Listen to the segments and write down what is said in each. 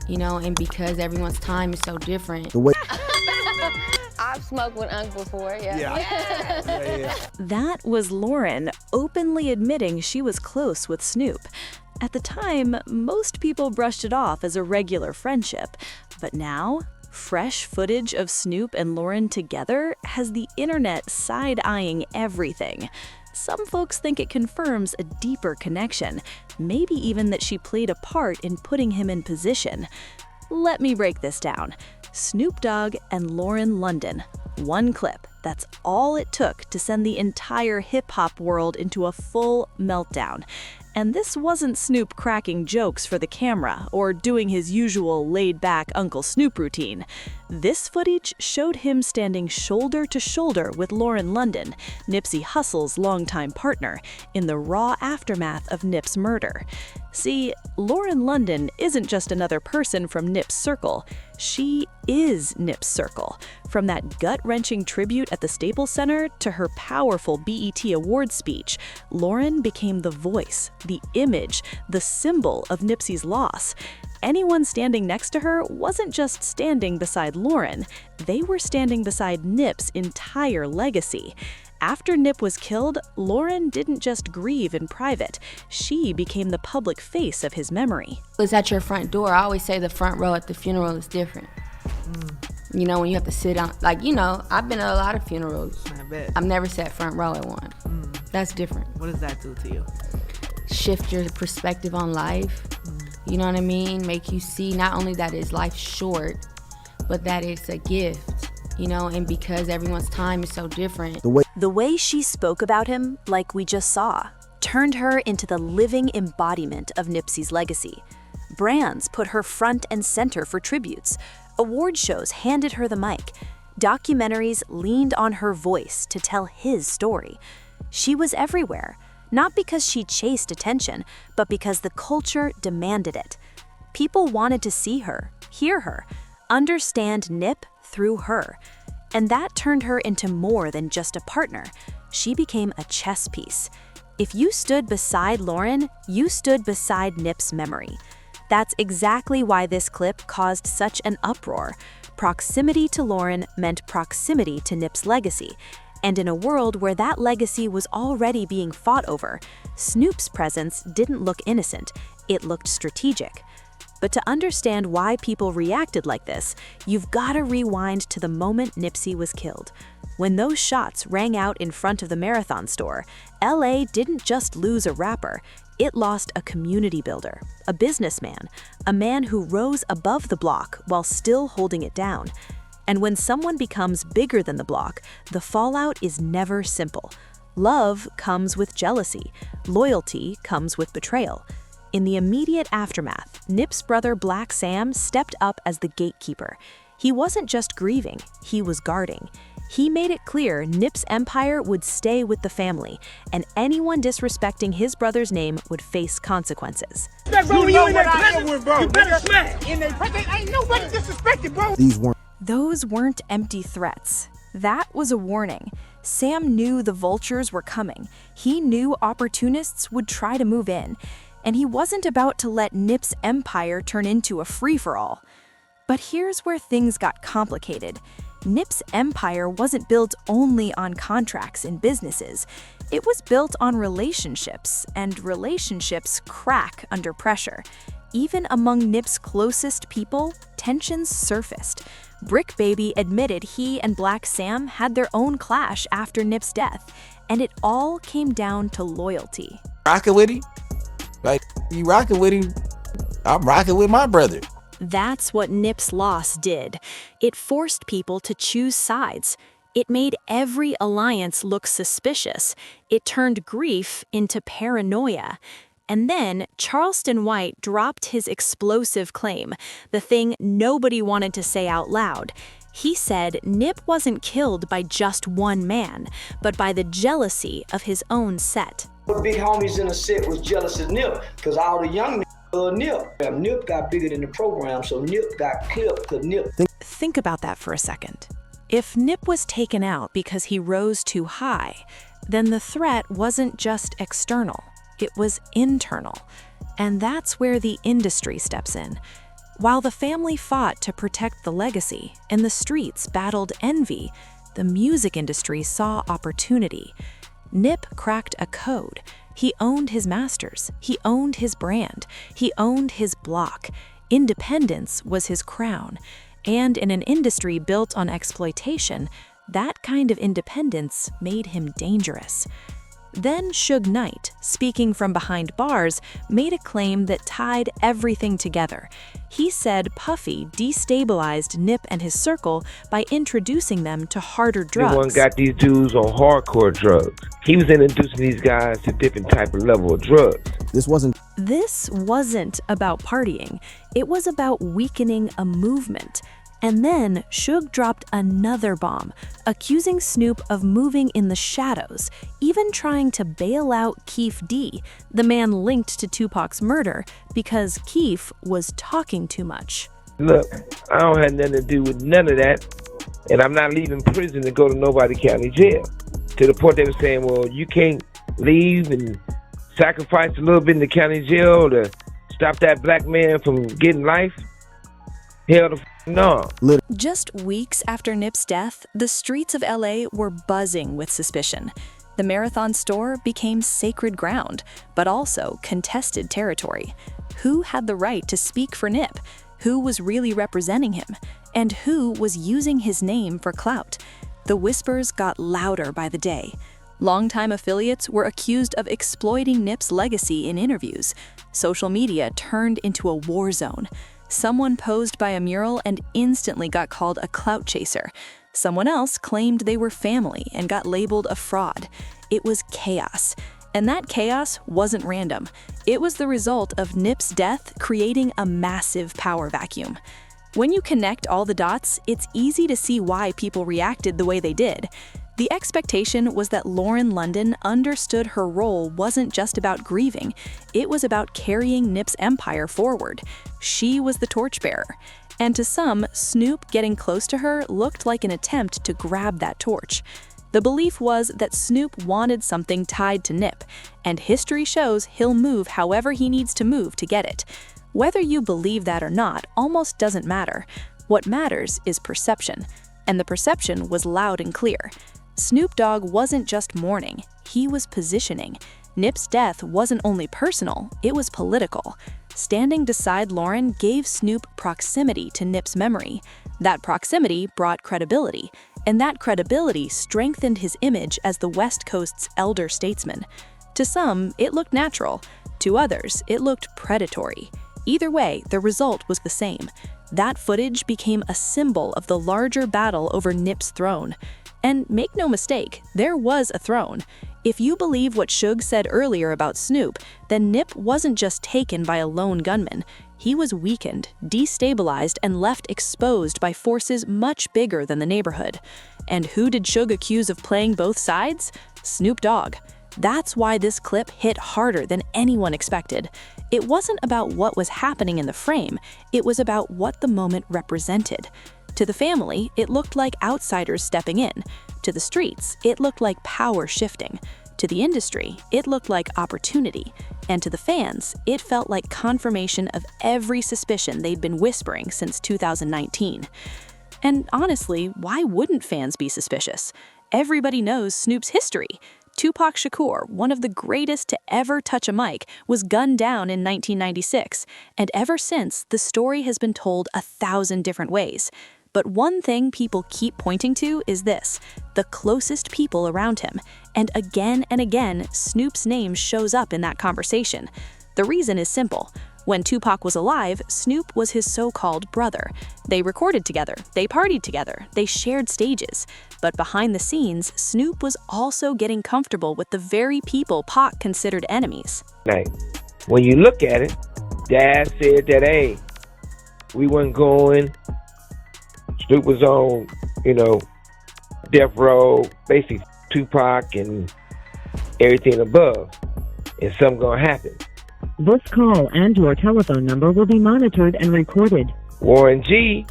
and because everyone's time is so different. The way I've smoked with Unc before, yeah. yeah. That was Lauren openly admitting she was close with Snoop. At the time, most people brushed it off as a regular friendship, but now, fresh footage of Snoop and Lauren together has the internet side-eyeing everything. Some folks think it confirms a deeper connection, maybe even that she played a part in putting him in position. Let me break this down. Snoop Dogg and Lauren London. One clip. That's all it took to send the entire hip-hop world into a full meltdown. And this wasn't Snoop cracking jokes for the camera or doing his usual laid-back Uncle Snoop routine. This footage showed him standing shoulder to shoulder with Lauren London, Nipsey Hussle's longtime partner, in the raw aftermath of Nip's murder. See, Lauren London isn't just another person from Nip's circle. She is Nip's circle. From that gut-wrenching tribute at the Staples Center to her powerful BET Awards speech, Lauren became the voice, the image, the symbol of Nipsey's loss. Anyone standing next to her wasn't just standing beside Lauren, they were standing beside Nip's entire legacy. After Nip was killed, Lauren didn't just grieve in private. She became the public face of his memory. It's at your front door. I always say the front row at the funeral is different. When you have to sit on, I've been at a lot of funerals. I bet. I've never sat front row at one. That's different. What does that do to you? Shift your perspective on life. You know what I mean? Make you see not only that is life short, but that it's a gift. And because everyone's time is so different. The way she spoke about him, like we just saw, turned her into the living embodiment of Nipsey's legacy. Brands put her front and center for tributes. Award shows handed her the mic. Documentaries leaned on her voice to tell his story. She was everywhere, not because she chased attention, but because the culture demanded it. People wanted to see her, hear her, understand Nip through her. And that turned her into more than just a partner. She became a chess piece. If you stood beside Lauren, you stood beside Nip's memory. That's exactly why this clip caused such an uproar. Proximity to Lauren meant proximity to Nip's legacy. And in a world where that legacy was already being fought over, Snoop's presence didn't look innocent, it looked strategic. But to understand why people reacted like this, you've got to rewind to the moment Nipsey was killed. When those shots rang out in front of the Marathon store, LA didn't just lose a rapper, it lost a community builder, a businessman, a man who rose above the block while still holding it down. And when someone becomes bigger than the block, the fallout is never simple. Love comes with jealousy, loyalty comes with betrayal. In the immediate aftermath, Nip's brother Black Sam stepped up as the gatekeeper. He wasn't just grieving, he was guarding. He made it clear Nip's empire would stay with the family, and anyone disrespecting his brother's name would face consequences. You better smack. Ain't nobody disrespected, bro. Those weren't empty threats. That was a warning. Sam knew the vultures were coming. He knew opportunists would try to move in. And he wasn't about to let Nip's empire turn into a free-for-all. But here's where things got complicated. Nip's empire wasn't built only on contracts and businesses. It was built on relationships, and relationships crack under pressure. Even among Nip's closest people, tensions surfaced. Brick Baby admitted he and Black Sam had their own clash after Nip's death, and it all came down to loyalty. Rocking with him? Like, you rocking with him, I'm rocking with my brother. That's what Nip's loss did. It forced people to choose sides. It made every alliance look suspicious. It turned grief into paranoia. And then Charleston White dropped his explosive claim, the thing nobody wanted to say out loud. He said Nip wasn't killed by just one man, but by the jealousy of his own set. The big homies in the set was jealous of Nip, because all the young Nip. Nip got bigger than the program, so Nip got clipped because Nip. Think about that for a second. If Nip was taken out because he rose too high, then the threat wasn't just external, it was internal. And that's where the industry steps in. While the family fought to protect the legacy and the streets battled envy, the music industry saw opportunity. Nip cracked a code. He owned his masters. He owned his brand. He owned his block. Independence was his crown. And in an industry built on exploitation, that kind of independence made him dangerous. Then Suge Knight, speaking from behind bars, made a claim that tied everything together. He said Puffy destabilized Nip and his circle by introducing them to harder drugs. Everyone got these dudes on hardcore drugs. He was introducing these guys to different type of level of drugs. This wasn't about partying. It was about weakening a movement. And then Suge dropped another bomb, accusing Snoop of moving in the shadows, even trying to bail out Keef D, the man linked to Tupac's murder, because Keef was talking too much. Look, I don't have nothing to do with none of that, and I'm not leaving prison to go to Nobody County Jail. To the point they were saying, well, you can't leave and sacrifice a little bit in the county jail to stop that black man from getting life? Hell the no. Just weeks after Nip's death, the streets of LA were buzzing with suspicion. The Marathon store became sacred ground, but also contested territory. Who had the right to speak for Nip? Who was really representing him? And who was using his name for clout? The whispers got louder by the day. Longtime affiliates were accused of exploiting Nip's legacy in interviews. Social media turned into a war zone. Someone posed by a mural and instantly got called a clout chaser. Someone else claimed they were family and got labeled a fraud. It was chaos. And that chaos wasn't random. It was the result of Nip's death creating a massive power vacuum. When you connect all the dots, it's easy to see why people reacted the way they did. The expectation was that Lauren London understood her role wasn't just about grieving, it was about carrying Nip's empire forward. She was the torchbearer. And to some, Snoop getting close to her looked like an attempt to grab that torch. The belief was that Snoop wanted something tied to Nip, and history shows he'll move however he needs to move to get it. Whether you believe that or not almost doesn't matter. What matters is perception, and the perception was loud and clear. Snoop Dogg wasn't just mourning, he was positioning. Nip's death wasn't only personal, it was political. Standing beside Lauren gave Snoop proximity to Nip's memory. That proximity brought credibility, and that credibility strengthened his image as the West Coast's elder statesman. To some, it looked natural. To others, it looked predatory. Either way, the result was the same. That footage became a symbol of the larger battle over Nip's throne. And make no mistake, there was a throne. If you believe what Suge said earlier about Snoop, then Nip wasn't just taken by a lone gunman. He was weakened, destabilized, and left exposed by forces much bigger than the neighborhood. And who did Suge accuse of playing both sides? Snoop Dogg. That's why this clip hit harder than anyone expected. It wasn't about what was happening in the frame, it was about what the moment represented. To the family, it looked like outsiders stepping in. To the streets, it looked like power shifting. To the industry, it looked like opportunity. And to the fans, it felt like confirmation of every suspicion they'd been whispering since 2019. And honestly, why wouldn't fans be suspicious? Everybody knows Snoop's history. Tupac Shakur, one of the greatest to ever touch a mic, was gunned down in 1996. And ever since, the story has been told 1,000 different ways. But one thing people keep pointing to is this: the closest people around him. And again, Snoop's name shows up in that conversation. The reason is simple. When Tupac was alive, Snoop was his so-called brother. They recorded together, they partied together, they shared stages. But behind the scenes, Snoop was also getting comfortable with the very people Pac considered enemies. Like, when you look at it, Dad said that, hey, we weren't going. Snoop was on, death row, basically Tupac and everything above, and something gonna happen. This call and your telephone number will be monitored and recorded. Warren G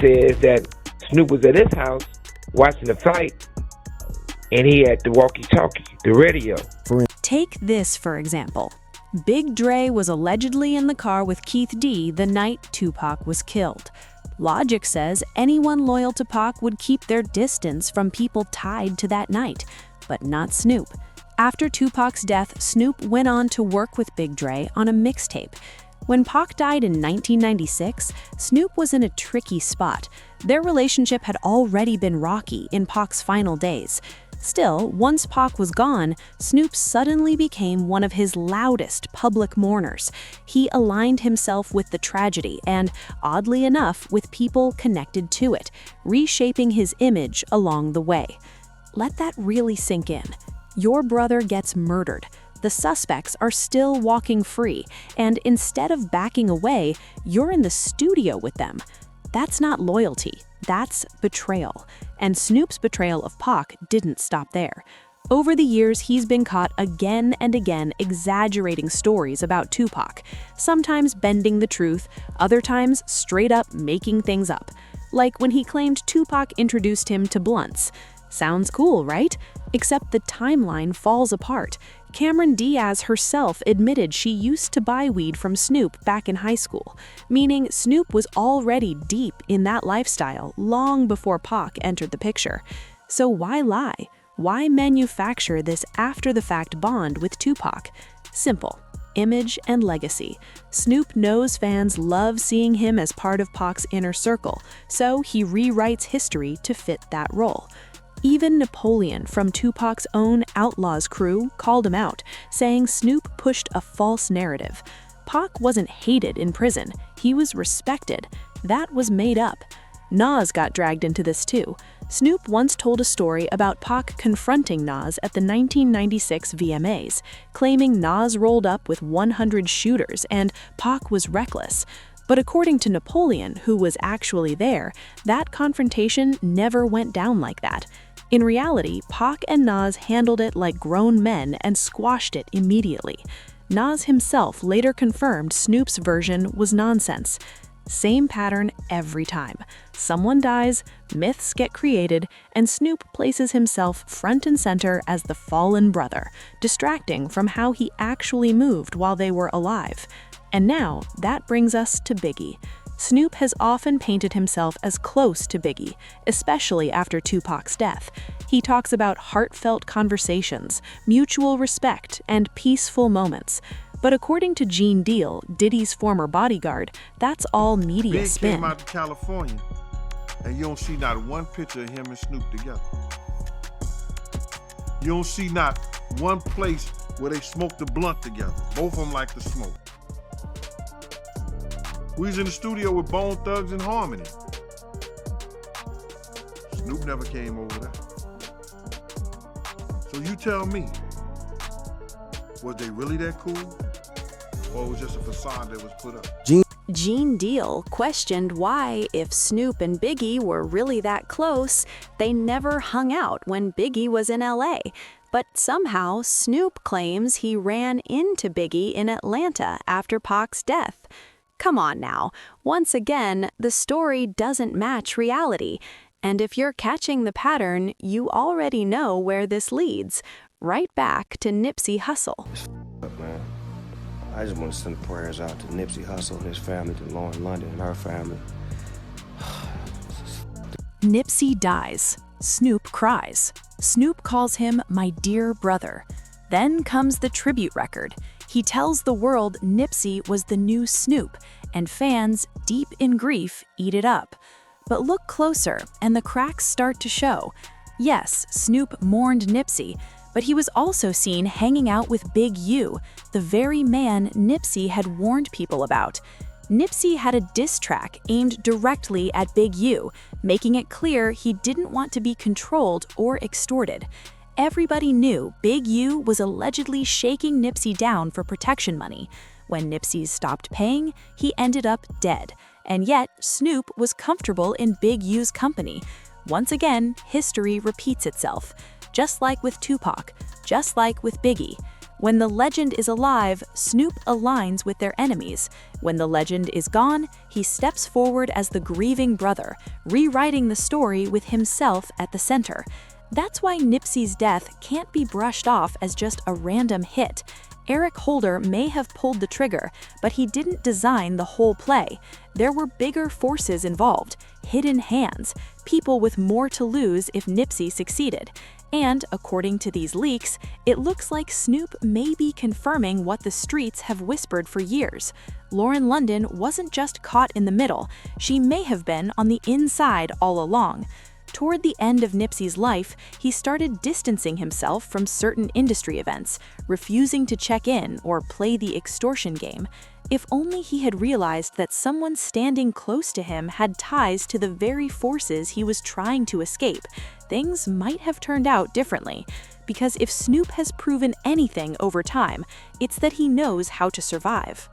says that Snoop was at his house watching the fight, and he had the walkie-talkie, the radio. Take this, for example. Big Dre was allegedly in the car with Keith D the night Tupac was killed. Logic says anyone loyal to Pac would keep their distance from people tied to that night, but not Snoop. After Tupac's death, Snoop went on to work with Big Dre on a mixtape. When Pac died in 1996, Snoop was in a tricky spot. Their relationship had already been rocky in Pac's final days. Still, once Pac was gone, Snoop suddenly became one of his loudest public mourners. He aligned himself with the tragedy and, oddly enough, with people connected to it, reshaping his image along the way. Let that really sink in. Your brother gets murdered. The suspects are still walking free, and instead of backing away, you're in the studio with them. That's not loyalty, that's betrayal. And Snoop's betrayal of Pac didn't stop there. Over the years, he's been caught again and again exaggerating stories about Tupac, sometimes bending the truth, other times straight up making things up. Like when he claimed Tupac introduced him to blunts. Sounds cool, right? Except the timeline falls apart. Cameron Diaz herself admitted she used to buy weed from Snoop back in high school, meaning Snoop was already deep in that lifestyle long before Pac entered the picture. So why lie? Why manufacture this after-the-fact bond with Tupac? Simple. Image and legacy. Snoop knows fans love seeing him as part of Pac's inner circle, so he rewrites history to fit that role. Even Napoleon from Tupac's own Outlaws crew called him out, saying Snoop pushed a false narrative. Pac wasn't hated in prison, he was respected. That was made up. Nas got dragged into this too. Snoop once told a story about Pac confronting Nas at the 1996 VMAs, claiming Nas rolled up with 100 shooters and Pac was reckless. But according to Napoleon, who was actually there, that confrontation never went down like that. In reality, Pac and Nas handled it like grown men and squashed it immediately. Nas himself later confirmed Snoop's version was nonsense. Same pattern every time. Someone dies, myths get created, and Snoop places himself front and center as the fallen brother, distracting from how he actually moved while they were alive. And now, that brings us to Biggie. Snoop has often painted himself as close to Biggie, especially after Tupac's death. He talks about heartfelt conversations, mutual respect, and peaceful moments. But according to Gene Deal, Diddy's former bodyguard, that's all media Big spin. came out to California, and you don't see not one picture of him and Snoop together. You don't see not one place where they smoked a blunt together. Both of them like to smoke. We was in the studio with Bone Thugs and Harmony. Snoop never came over there. So you tell me, was they really that cool? Or it was just a facade that was put up? Gene Deal questioned why, if Snoop and Biggie were really that close, they never hung out when Biggie was in LA. But somehow, Snoop claims he ran into Biggie in Atlanta after Pac's death. Come on now. Once again, the story doesn't match reality. And if you're catching the pattern, you already know where this leads. Right back to Nipsey Hussle. Man, I just want to send prayers out to Nipsey Hussle and his family, to Lauren London and her family. Nipsey dies. Snoop cries. Snoop calls him my dear brother. Then comes the tribute record. He tells the world Nipsey was the new Snoop, and fans, deep in grief, eat it up. But look closer, and the cracks start to show. Yes, Snoop mourned Nipsey, but he was also seen hanging out with Big U, the very man Nipsey had warned people about. Nipsey had a diss track aimed directly at Big U, making it clear he didn't want to be controlled or extorted. Everybody knew Big U was allegedly shaking Nipsey down for protection money. When Nipsey stopped paying, he ended up dead. And yet, Snoop was comfortable in Big U's company. Once again, history repeats itself. Just like with Tupac, just like with Biggie. When the legend is alive, Snoop aligns with their enemies. When the legend is gone, he steps forward as the grieving brother, rewriting the story with himself at the center. That's why Nipsey's death can't be brushed off as just a random hit. Eric Holder may have pulled the trigger, but he didn't design the whole play. There were bigger forces involved, hidden hands, people with more to lose if Nipsey succeeded. And, according to these leaks, it looks like Snoop may be confirming what the streets have whispered for years. Lauren London wasn't just caught in the middle, she may have been on the inside all along. Toward the end of Nipsey's life, he started distancing himself from certain industry events, refusing to check in or play the extortion game. If only he had realized that someone standing close to him had ties to the very forces he was trying to escape, things might have turned out differently. Because if Snoop has proven anything over time, it's that he knows how to survive.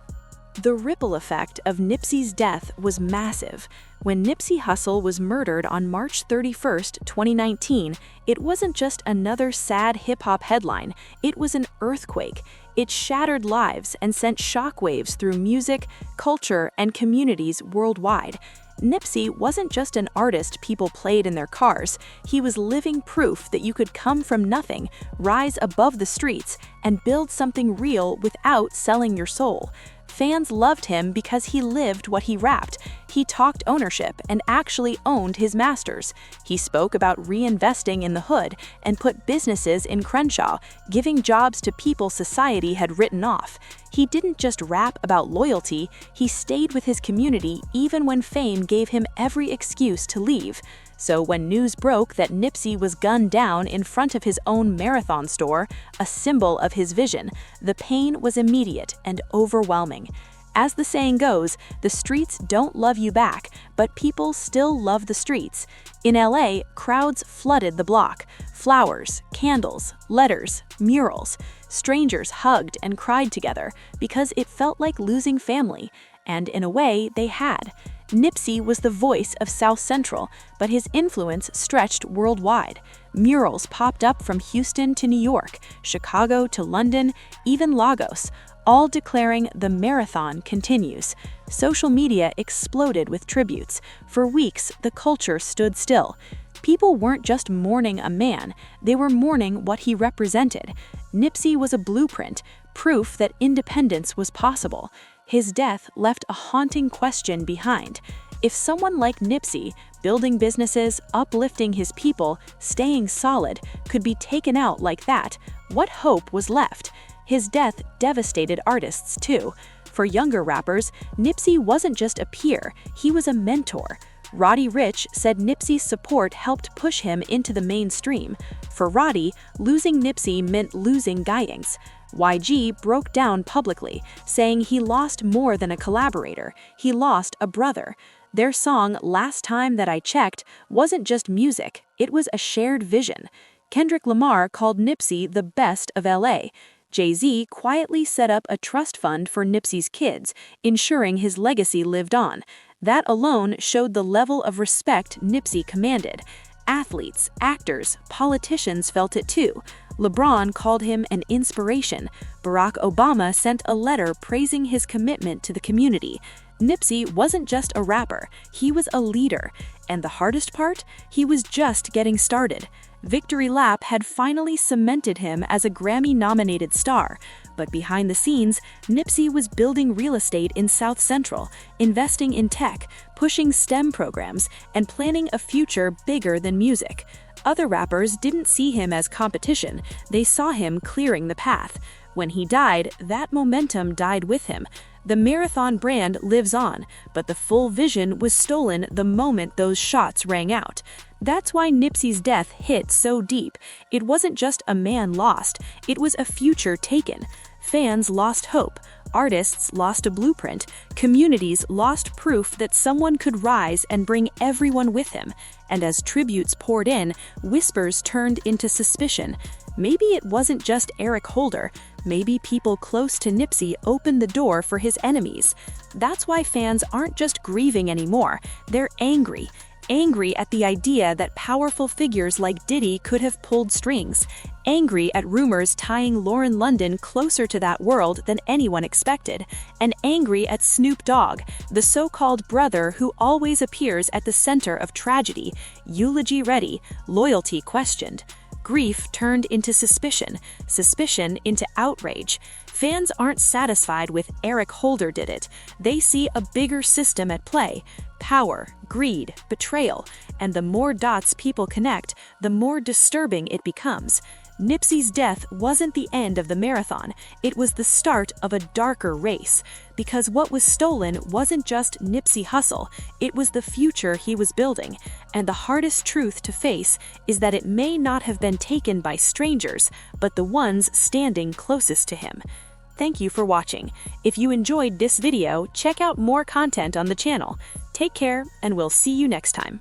The ripple effect of Nipsey's death was massive. When Nipsey Hussle was murdered on March 31, 2019, it wasn't just another sad hip-hop headline, it was an earthquake. It shattered lives and sent shockwaves through music, culture, and communities worldwide. Nipsey wasn't just an artist people played in their cars, he was living proof that you could come from nothing, rise above the streets, and build something real without selling your soul. Fans loved him because he lived what he rapped. He talked ownership and actually owned his masters. He spoke about reinvesting in the hood and put businesses in Crenshaw, giving jobs to people society had written off. He didn't just rap about loyalty, he stayed with his community even when fame gave him every excuse to leave. So when news broke that Nipsey was gunned down in front of his own Marathon store, a symbol of his vision, the pain was immediate and overwhelming. As the saying goes, the streets don't love you back, but people still love the streets. In LA, crowds flooded the block. Flowers, candles, letters, murals. Strangers hugged and cried together because it felt like losing family. And in a way, they had. Nipsey was the voice of South Central, but his influence stretched worldwide. Murals popped up from Houston to New York, Chicago to London, even Lagos, all declaring the marathon continues. Social media exploded with tributes. For weeks, the culture stood still. People weren't just mourning a man, they were mourning what he represented. Nipsey was a blueprint, proof that independence was possible. His death left a haunting question behind. If someone like Nipsey, building businesses, uplifting his people, staying solid, could be taken out like that, what hope was left? His death devastated artists too. For younger rappers, Nipsey wasn't just a peer, he was a mentor. Roddy Ricch said Nipsey's support helped push him into the mainstream. For Roddy, losing Nipsey meant losing Guyings. YG broke down publicly, saying he lost more than a collaborator, he lost a brother. Their song Last Time That I Checked wasn't just music, it was a shared vision. Kendrick Lamar called Nipsey the best of LA. Jay-Z quietly set up a trust fund for Nipsey's kids, ensuring his legacy lived on. That alone showed the level of respect Nipsey commanded. Athletes, actors, politicians felt it too. LeBron called him an inspiration. Barack Obama sent a letter praising his commitment to the community. Nipsey wasn't just a rapper, he was a leader. And the hardest part? He was just getting started. Victory Lap had finally cemented him as a Grammy-nominated star. But behind the scenes, Nipsey was building real estate in South Central, investing in tech, pushing STEM programs, and planning a future bigger than music. Other rappers didn't see him as competition, they saw him clearing the path. When he died, that momentum died with him. The Marathon brand lives on, but the full vision was stolen the moment those shots rang out. That's why Nipsey's death hit so deep. It wasn't just a man lost, it was a future taken. Fans lost hope, artists lost a blueprint, communities lost proof that someone could rise and bring everyone with him. And as tributes poured in, whispers turned into suspicion. Maybe it wasn't just Eric Holder, maybe people close to Nipsey opened the door for his enemies. That's why fans aren't just grieving anymore, they're angry. Angry at the idea that powerful figures like Diddy could have pulled strings. Angry at rumors tying Lauren London closer to that world than anyone expected. And angry at Snoop Dogg, the so-called brother who always appears at the center of tragedy, eulogy ready, loyalty questioned. Grief turned into suspicion, suspicion into outrage. Fans aren't satisfied with Eric Holder did it. They see a bigger system at play: power, greed, betrayal. And the more dots people connect, the more disturbing it becomes. Nipsey's death wasn't the end of the marathon, it was the start of a darker race. Because what was stolen wasn't just Nipsey Hussle, it was the future he was building. And the hardest truth to face is that it may not have been taken by strangers, but the ones standing closest to him. Thank you for watching. If you enjoyed this video, check out more content on the channel. Take care, and we'll see you next time.